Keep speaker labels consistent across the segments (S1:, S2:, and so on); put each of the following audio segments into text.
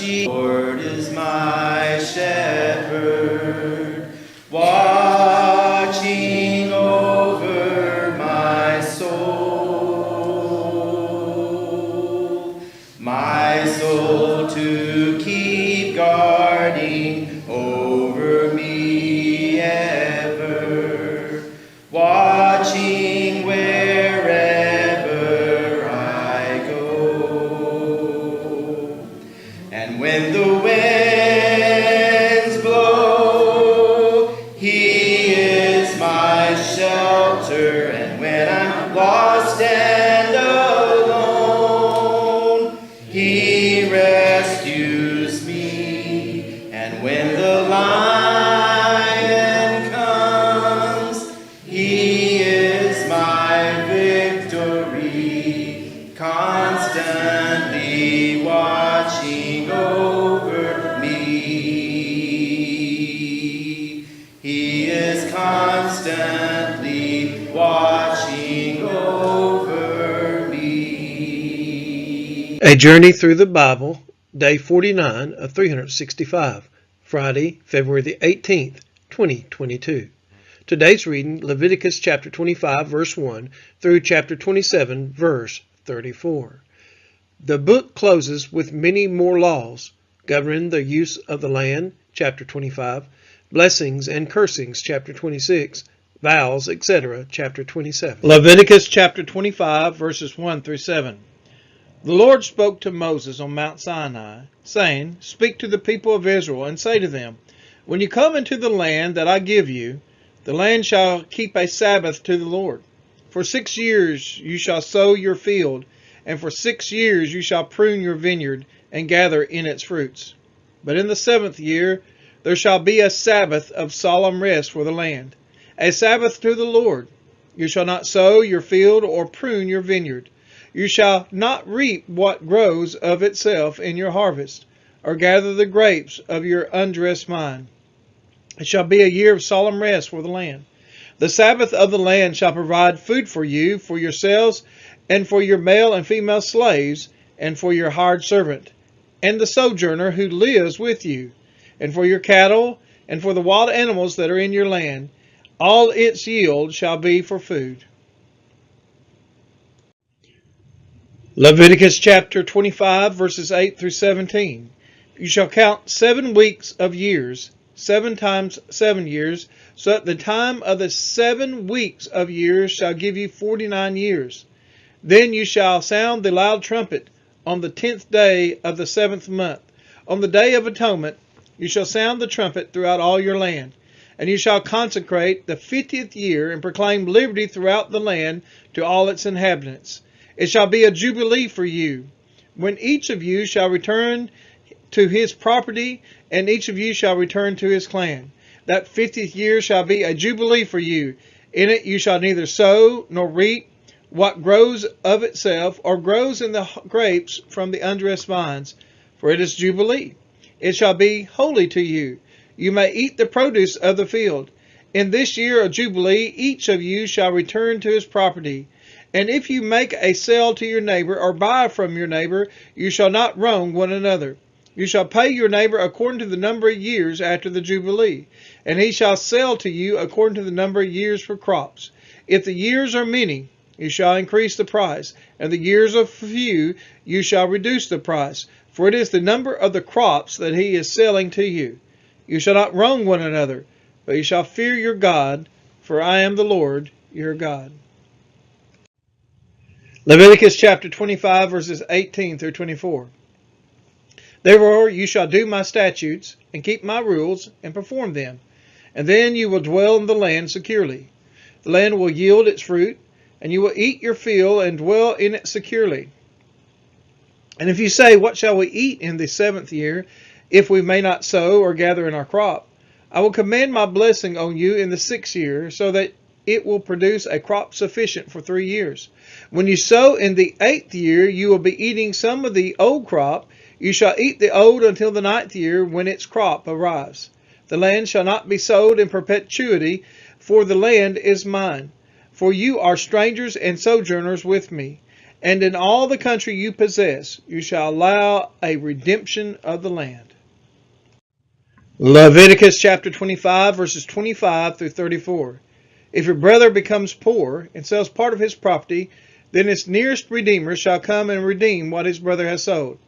S1: Lord is my shepherd, watching over my soul to keep guarding over me ever, watching wherever I go. And when the winds blow, He is my shelter, and when I'm lost and alone, He rescues me. And when the lion comes, He is my victory, constantly watching over me. He is constantly watching over me.
S2: A Journey Through the Bible, Day 49 of 365, Friday, February the 18th, 2022. Today's reading, Leviticus chapter 25, verse 1 through chapter 27, verse 34. The book closes with many more laws governing the use of the land, chapter 25, blessings and cursings, chapter 26, vows, etc., chapter 27. Leviticus chapter 25, verses 1 through 7. The Lord spoke to Moses on Mount Sinai, saying, Speak to the people of Israel, and say to them, When you come into the land that I give you, the land shall keep a Sabbath to the Lord. For 6 years you shall sow your field, and for 6 years you shall prune your vineyard, and gather in its fruits. But in the 7th year there shall be a Sabbath of solemn rest for the land, a Sabbath to the Lord. You shall not sow your field or prune your vineyard. You shall not reap what grows of itself in your harvest, or gather the grapes of your undressed vine. It shall be a year of solemn rest for the land. The Sabbath of the land shall provide food for you, for yourselves, and for your male and female slaves, and for your hired servant, and the sojourner who lives with you, and for your cattle, and for the wild animals that are in your land. All its yield shall be for food. Leviticus chapter 25, verses 8 through 17. You shall count 7 weeks of years, 7 times 7 years, so that the time of the 7 weeks of years shall give you 49 years. Then you shall sound the loud trumpet on the 10th day of the 7th month. On the day of atonement you shall sound the trumpet throughout all your land. And you shall consecrate the 50th year and proclaim liberty throughout the land to all its inhabitants. It shall be a jubilee for you, when each of you shall return to his property, and each of you shall return to his clan. That 50th year shall be a jubilee for you. In it you shall neither sow nor reap what grows of itself, or grows in the grapes from the undressed vines, for it is jubilee. It shall be holy to you. You may eat the produce of the field. In this year of jubilee each of you shall return to his property. And if you make a sale to your neighbor, or buy from your neighbor, you shall not wrong one another. You shall pay your neighbor according to the number of years after the Jubilee, and he shall sell to you according to the number of years for crops. If the years are many, you shall increase the price, and the years are few, you shall reduce the price, for it is the number of the crops that he is selling to you. You shall not wrong one another, but you shall fear your God, for I am the Lord your God. Leviticus chapter 25, verses 18 through 24. Therefore you shall do my statutes, and keep my rules, and perform them, and then you will dwell in the land securely. The land will yield its fruit, and you will eat your fill, and dwell in it securely. And if you say, What shall we eat in the 7th year, if we may not sow or gather in our crop? I will command my blessing on you in the 6th year, so that it will produce a crop sufficient for 3 years. When you sow in the 8th year, you will be eating some of the old crop. You shall eat the old until the 9th year, when its crop arrives. The land shall not be sold in perpetuity, for the land is mine. For you are strangers and sojourners with me. And in all the country you possess, you shall allow a redemption of the land. Leviticus chapter 25, verses 25 through 34. If your brother becomes poor and sells part of his property, then its nearest redeemer shall come and redeem what his brother has sold.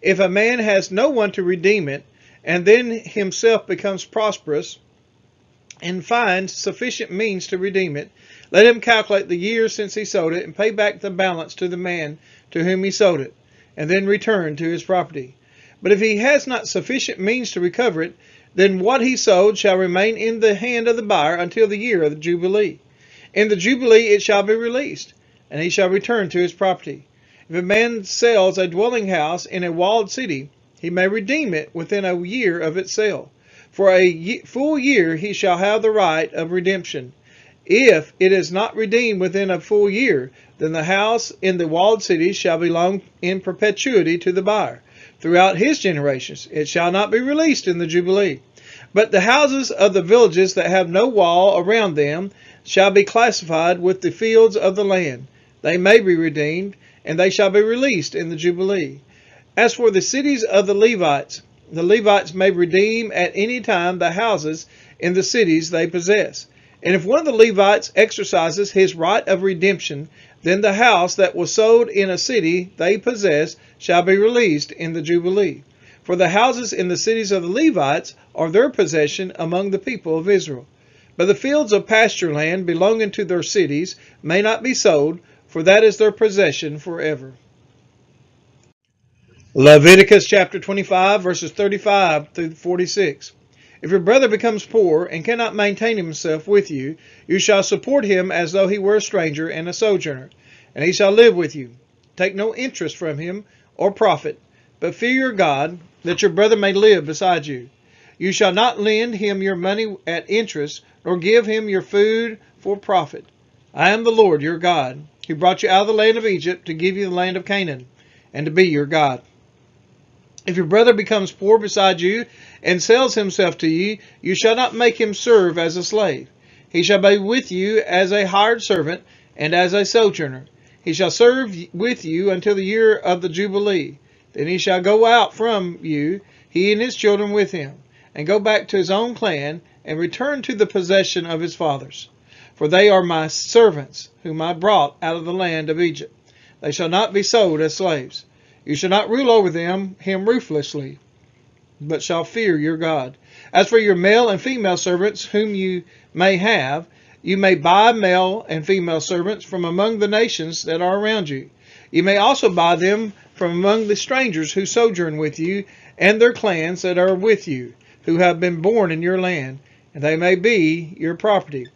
S2: If a man has no one to redeem it, and then himself becomes prosperous and finds sufficient means to redeem it, let him calculate the years since he sold it and pay back the balance to the man to whom he sold it, and then return to his property. But if he has not sufficient means to recover it, then what he sold shall remain in the hand of the buyer until the year of the Jubilee. In the Jubilee it shall be released, and he shall return to his property. If a man sells a dwelling house in a walled city, he may redeem it within a year of its sale. For a full year he shall have the right of redemption. If it is not redeemed within a full year, then the house in the walled city shall belong in perpetuity to the buyer. Throughout his generations, it shall not be released in the Jubilee. But the houses of the villages that have no wall around them shall be classified with the fields of the land. They may be redeemed, and they shall be released in the Jubilee. As for the cities of the Levites may redeem at any time the houses in the cities they possess. And if one of the Levites exercises his right of redemption, then the house that was sold in a city they possess shall be released in the Jubilee. For the houses in the cities of the Levites are their possession among the people of Israel. But the fields of pasture land belonging to their cities may not be sold, for that is their possession forever. Leviticus chapter 25, verses 35 through 46. If your brother becomes poor and cannot maintain himself with you, you shall support him as though he were a stranger and a sojourner, and he shall live with you. Take no interest from him or profit, but fear your God, that your brother may live beside you. You shall not lend him your money at interest, nor give him your food for profit. I am the Lord your God, who brought you out of the land of Egypt to give you the land of Canaan, and to be your God. If your brother becomes poor beside you and sells himself to you, you shall not make him serve as a slave. He shall be with you as a hired servant and as a sojourner. He shall serve with you until the year of the Jubilee. Then he shall go out from you, he and his children with him, and go back to his own clan and return to the possession of his fathers. For they are my servants, whom I brought out of the land of Egypt. They shall not be sold as slaves. You shall not rule over him ruthlessly, but shall fear your God. As for your male and female servants whom you may have, you may buy male and female servants from among the nations that are around you. You may also buy them from among the strangers who sojourn with you, and their clans that are with you, who have been born in your land, and they may be your property.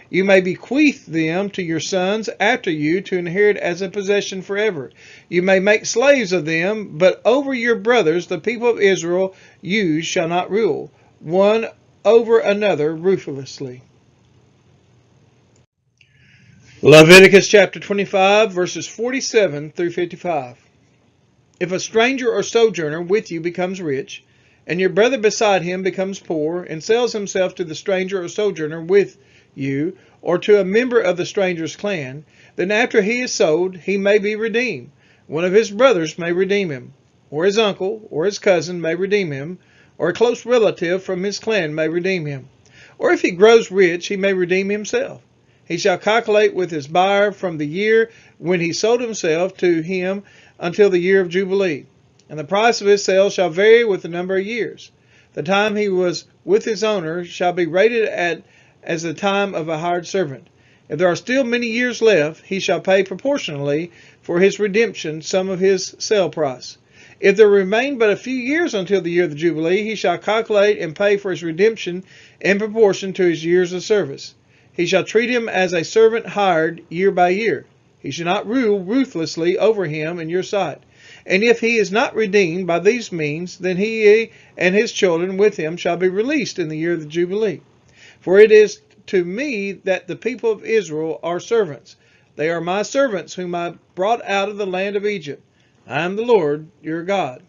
S2: You may bequeath them to your sons after you to inherit as a possession forever. You may make slaves of them, but over your brothers, the people of Israel, you shall not rule, one over another ruthlessly. Leviticus chapter 25, verses 47 through 55. If a stranger or sojourner with you becomes rich, and your brother beside him becomes poor, and sells himself to the stranger or sojourner with you, or to a member of the stranger's clan, then after he is sold, he may be redeemed. One of his brothers may redeem him, or his uncle, or his cousin may redeem him, or a close relative from his clan may redeem him. Or if he grows rich, he may redeem himself. He shall calculate with his buyer from the year when he sold himself to him until the year of Jubilee. And the price of his sale shall vary with the number of years. The time he was with his owner shall be rated as the time of a hired servant. If there are still many years left, he shall pay proportionally for his redemption some of his sale price. If there remain but a few years until the year of the Jubilee, he shall calculate and pay for his redemption in proportion to his years of service. He shall treat him as a servant hired year by year. He shall not rule ruthlessly over him in your sight. And if he is not redeemed by these means, then he and his children with him shall be released in the year of the Jubilee. For it is to me that the people of Israel are servants. They are my servants whom I brought out of the land of Egypt. I am the Lord your God.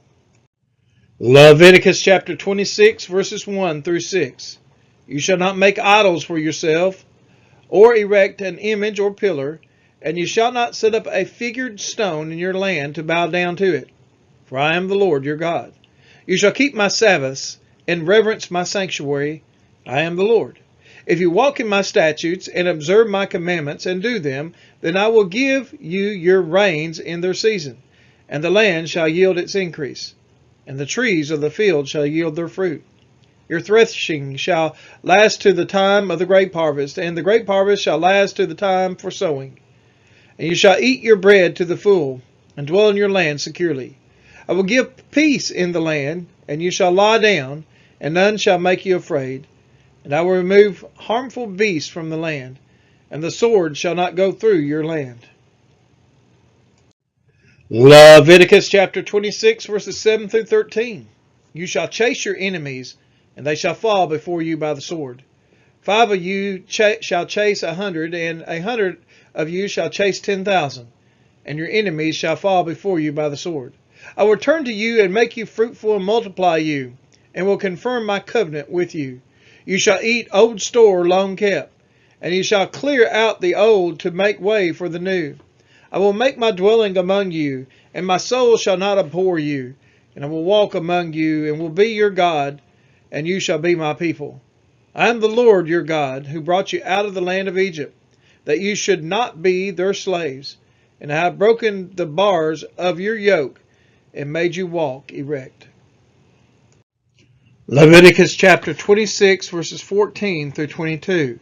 S2: Leviticus chapter 26, verses 1 through 6. You shall not make idols for yourself, or erect an image or pillar, And you shall not set up a figured stone in your land to bow down to it. For I am the Lord your God. You shall keep my Sabbaths and reverence my sanctuary. I am the Lord. If you walk in my statutes and observe my commandments and do them, then I will give you your rains in their season, and the land shall yield its increase, and the trees of the field shall yield their fruit. Your threshing shall last to the time of the grape harvest, and the grape harvest shall last to the time for sowing. And you shall eat your bread to the full, and dwell in your land securely. I will give peace in the land, and you shall lie down, and none shall make you afraid. And I will remove harmful beasts from the land, and the sword shall not go through your land. Leviticus chapter 26, verses 7 through 13. You shall chase your enemies, and they shall fall before you by the sword. 5 of you shall chase 100, and 100 of you shall chase 10,000, and your enemies shall fall before you by the sword. I will turn to you and make you fruitful and multiply you, and will confirm my covenant with you. You shall eat old store long kept, and you shall clear out the old to make way for the new. I will make my dwelling among you, and my soul shall not abhor you. And I will walk among you, and will be your God, and you shall be my people. I am the Lord your God, who brought you out of the land of Egypt, that you should not be their slaves. And I have broken the bars of your yoke, and made you walk erect. Leviticus chapter 26, verses 14 through 22.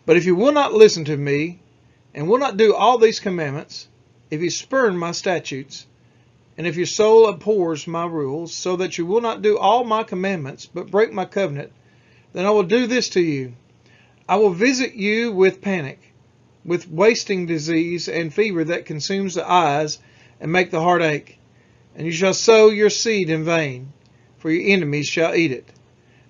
S2: But if you will not listen to me, and will not do all these commandments, if you spurn my statutes, and if your soul abhors my rules, so that you will not do all my commandments, but break my covenant, then I will do this to you. I will visit you with panic, with wasting disease and fever that consumes the eyes and make the heart ache. And you shall sow your seed in vain, for your enemies shall eat it.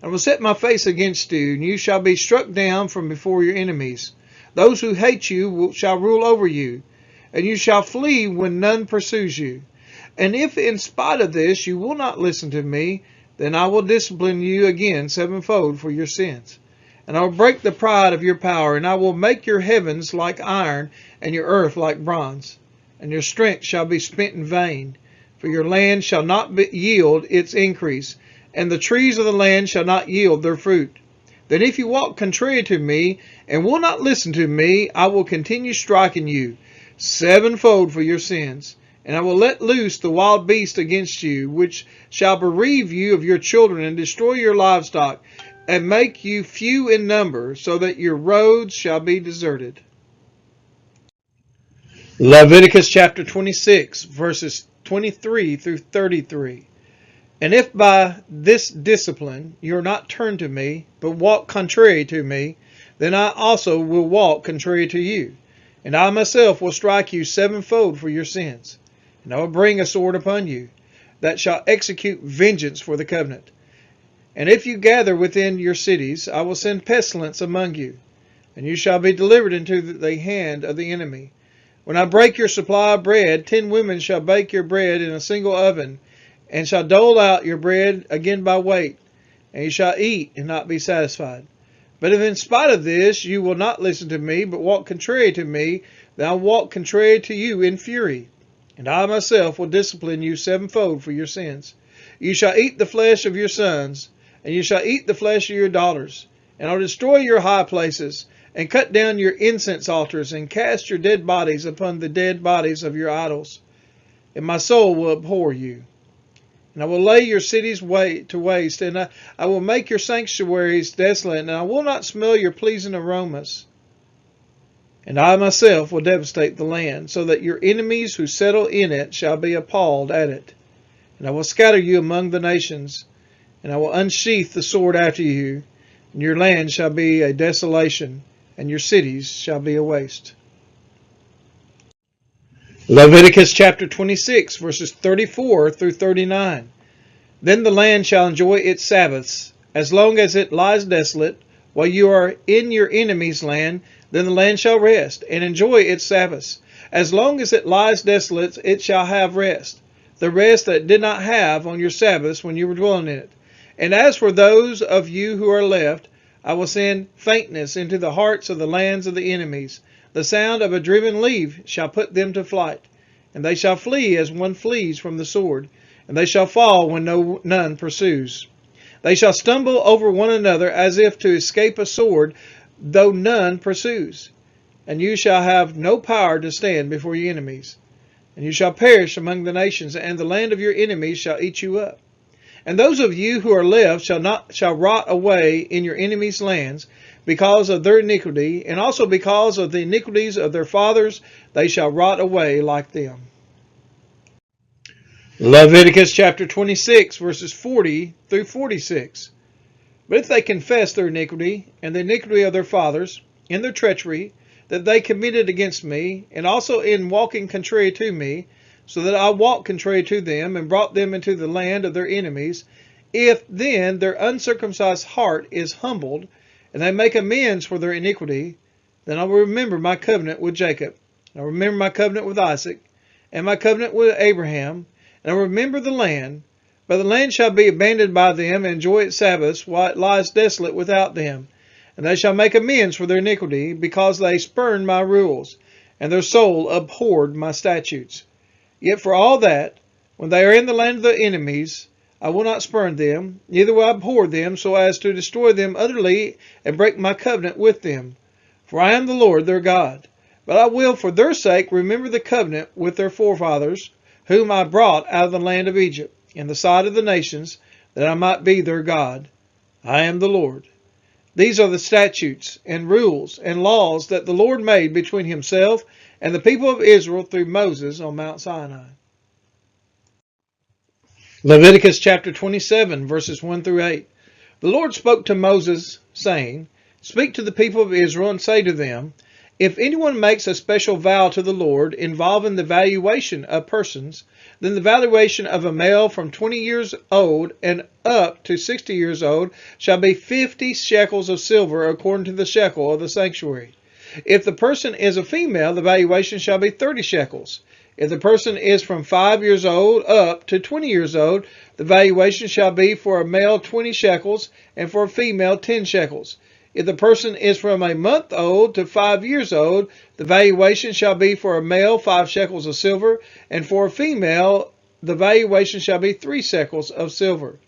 S2: I will set my face against you, and you shall be struck down from before your enemies. Those who hate you shall rule over you, and you shall flee when none pursues you. And if in spite of this you will not listen to me, then I will discipline you again sevenfold for your sins. And I will break the pride of your power, and I will make your heavens like iron, and your earth like bronze. And your strength shall be spent in vain. For your land shall not yield its increase, and the trees of the land shall not yield their fruit. Then if you walk contrary to me, and will not listen to me, I will continue striking you sevenfold for your sins. And I will let loose the wild beast against you, which shall bereave you of your children, and destroy your livestock, and make you few in number, so that your roads shall be deserted. Leviticus chapter 26, verses 23 through 33. And if by this discipline you are not turned to me, but walk contrary to me, then I also will walk contrary to you. And I myself will strike you sevenfold for your sins. And I will bring a sword upon you, that shall execute vengeance for the covenant. And if you gather within your cities, I will send pestilence among you, and you shall be delivered into the hand of the enemy. When I break your supply of bread, 10 women shall bake your bread in a single oven, and shall dole out your bread again by weight, and you shall eat and not be satisfied. But if in spite of this you will not listen to me, but walk contrary to me, then I will walk contrary to you in fury, and I myself will discipline you sevenfold for your sins. You shall eat the flesh of your sons, and you shall eat the flesh of your daughters, and I will destroy your high places, and cut down your incense altars, and cast your dead bodies upon the dead bodies of your idols. And my soul will abhor you. And I will lay your cities to waste, and I will make your sanctuaries desolate, and I will not smell your pleasing aromas. And I myself will devastate the land, so that your enemies who settle in it shall be appalled at it. And I will scatter you among the nations, and I will unsheath the sword after you, and your land shall be a desolation, and your cities shall be a waste. Leviticus chapter 26, verses 34 through 39. Then the land shall enjoy its Sabbaths, as long as it lies desolate, while you are in your enemy's land. Then the land shall rest, and enjoy its Sabbaths. As long as it lies desolate, it shall have rest, the rest that it did not have on your Sabbaths when you were dwelling in it. And as for those of you who are left, I will send faintness into the hearts of the lands of the enemies, The sound of a driven leaf shall put them to flight, and they shall flee as one flees from the sword, and they shall fall when none pursues. They shall stumble over one another as if to escape a sword, though none pursues. And you shall have no power to stand before your enemies. And you shall perish among the nations, and the land of your enemies shall eat you up. And those of you who are left shall rot away in your enemies' lands, because of their iniquity, and also because of the iniquities of their fathers, they shall rot away like them. Leviticus chapter 26, verses 40 through 46. But if they confess their iniquity, and the iniquity of their fathers, in their treachery, that they committed against me, and also in walking contrary to me, so that I walked contrary to them, and brought them into the land of their enemies, if then their uncircumcised heart is humbled, and they make amends for their iniquity, then I will remember my covenant with Jacob, and I will remember my covenant with Isaac, and my covenant with Abraham, and I will remember the land. But the land shall be abandoned by them, and enjoy its Sabbaths, while it lies desolate without them. And they shall make amends for their iniquity, because they spurned my rules, and their soul abhorred my statutes. Yet for all that, when they are in the land of their enemies, I will not spurn them, neither will I abhor them, so as to destroy them utterly, and break my covenant with them. For I am the Lord their God. But I will for their sake remember the covenant with their forefathers, whom I brought out of the land of Egypt, in the sight of the nations, that I might be their God. I am the Lord. These are the statutes and rules and laws that the Lord made between himself and the people of Israel through Moses on Mount Sinai. Leviticus chapter 27, verses 1 through 8. The Lord spoke to Moses, saying, Speak to the people of Israel and say to them, If anyone makes a special vow to the Lord involving the valuation of persons, then the valuation of a male from 20 years old and up to 60 years old shall be 50 shekels of silver according to the shekel of the sanctuary. If the person is a female, the valuation shall be 30 shekels. If the person is from 5 years old up to 20 years old, the valuation shall be for a male 20 shekels and for a female 10 shekels. If the person is from a month old to 5 years old, the valuation shall be for a male 5 shekels of silver, and for a female the valuation shall be 3 shekels of silver.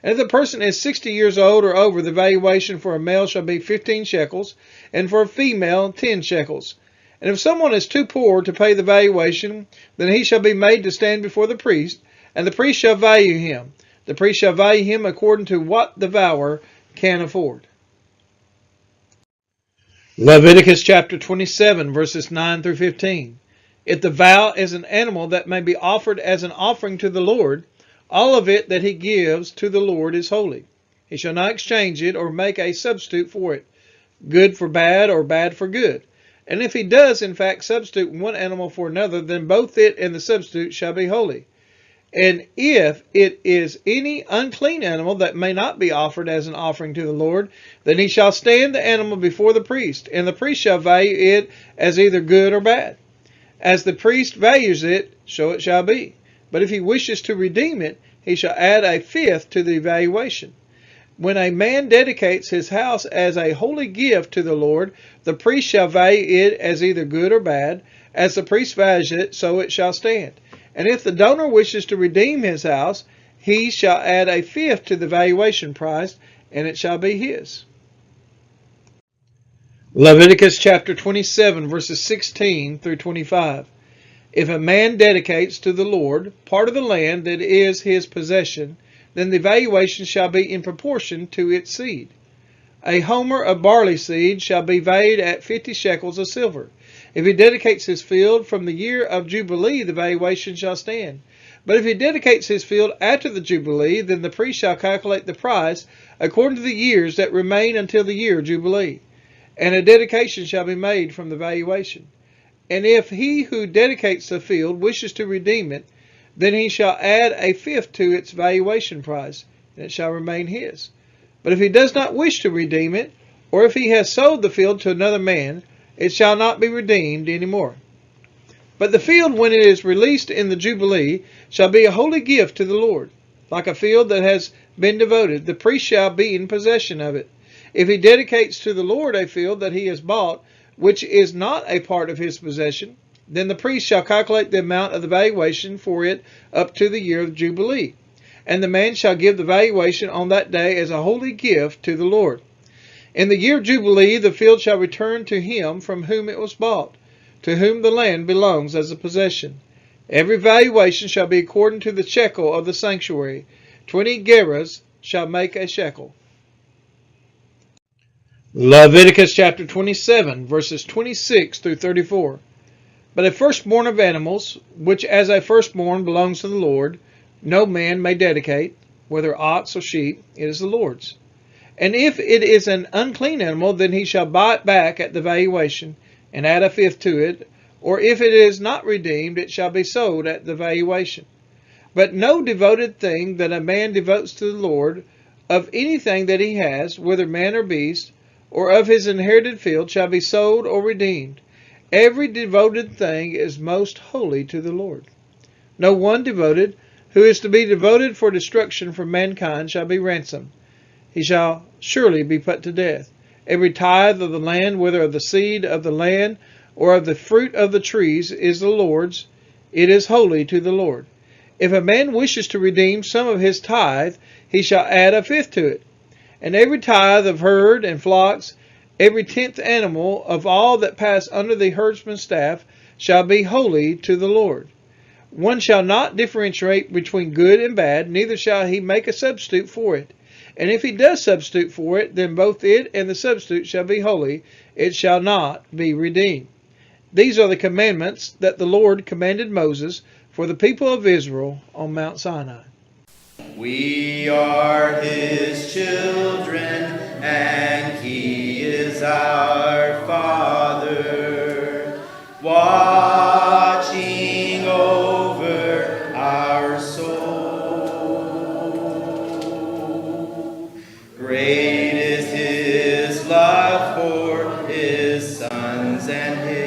S2: And if the person is 60 years old or over, the valuation for a male shall be 15 shekels, and for a female 10 shekels. And if someone is too poor to pay the valuation, then he shall be made to stand before the priest, and the priest shall value him. The priest shall value him according to what the valuer can afford. Leviticus chapter 27, verses 9 through 15. If the vow is an animal that may be offered as an offering to the Lord, all of it that he gives to the Lord is holy. He shall not exchange it or make a substitute for it, good for bad or bad for good. And if he does in fact substitute one animal for another, then both it and the substitute shall be holy. And if it is any unclean animal that may not be offered as an offering to the Lord, then he shall stand the animal before the priest, and the priest shall value it as either good or bad. As the priest values it, so it shall be. But if he wishes to redeem it, he shall add a fifth to the valuation. When a man dedicates his house as a holy gift to the Lord, the priest shall value it as either good or bad. As the priest values it, so it shall stand. And if the donor wishes to redeem his house, he shall add a fifth to the valuation price, and it shall be his. Leviticus chapter 27, verses 16 through 25. If a man dedicates to the Lord part of the land that is his possession, then the valuation shall be in proportion to its seed. A homer of barley seed shall be valued at 50 shekels of silver. If he dedicates his field from the year of Jubilee, the valuation shall stand. But if he dedicates his field after the Jubilee, then the priest shall calculate the price according to the years that remain until the year of Jubilee. And a dedication shall be made from the valuation. And if he who dedicates the field wishes to redeem it, then he shall add a fifth to its valuation price, and it shall remain his. But if he does not wish to redeem it, or if he has sold the field to another man, it shall not be redeemed any more. But the field, when it is released in the Jubilee, shall be a holy gift to the Lord. Like a field that has been devoted, the priest shall be in possession of it. If he dedicates to the Lord a field that he has bought, which is not a part of his possession, then the priest shall calculate the amount of the valuation for it up to the year of Jubilee. And the man shall give the valuation on that day as a holy gift to the Lord. In the year of Jubilee, the field shall return to him from whom it was bought, to whom the land belongs as a possession. Every valuation shall be according to the shekel of the sanctuary. 20 gerahs shall make a shekel. Leviticus chapter 27, verses 26 through 34. But a firstborn of animals, which as a firstborn belongs to the Lord, no man may dedicate, whether ox or sheep, it is the Lord's. And if it is an unclean animal, then he shall buy it back at the valuation, and add a fifth to it, or if it is not redeemed, it shall be sold at the valuation. But no devoted thing that a man devotes to the Lord, of anything that he has, whether man or beast, or of his inherited field, shall be sold or redeemed. Every devoted thing is most holy to the Lord. No one devoted, who is to be devoted for destruction from mankind, shall be ransomed. He shall surely be put to death. Every tithe of the land, whether of the seed of the land or of the fruit of the trees, is the Lord's. It is holy to the Lord. If a man wishes to redeem some of his tithe, he shall add a fifth to it. And every tithe of herd and flocks, every 10th animal of all that pass under the herdsman's staff, shall be holy to the Lord. One shall not differentiate between good and bad, neither shall he make a substitute for it. And if he does substitute for it, then both it and the substitute shall be holy. It shall not be redeemed. These are the commandments that the Lord commanded Moses for the people of Israel on Mount Sinai.
S1: We are his children, and he is our Father, watching over our soul. Great is his love for his sons and his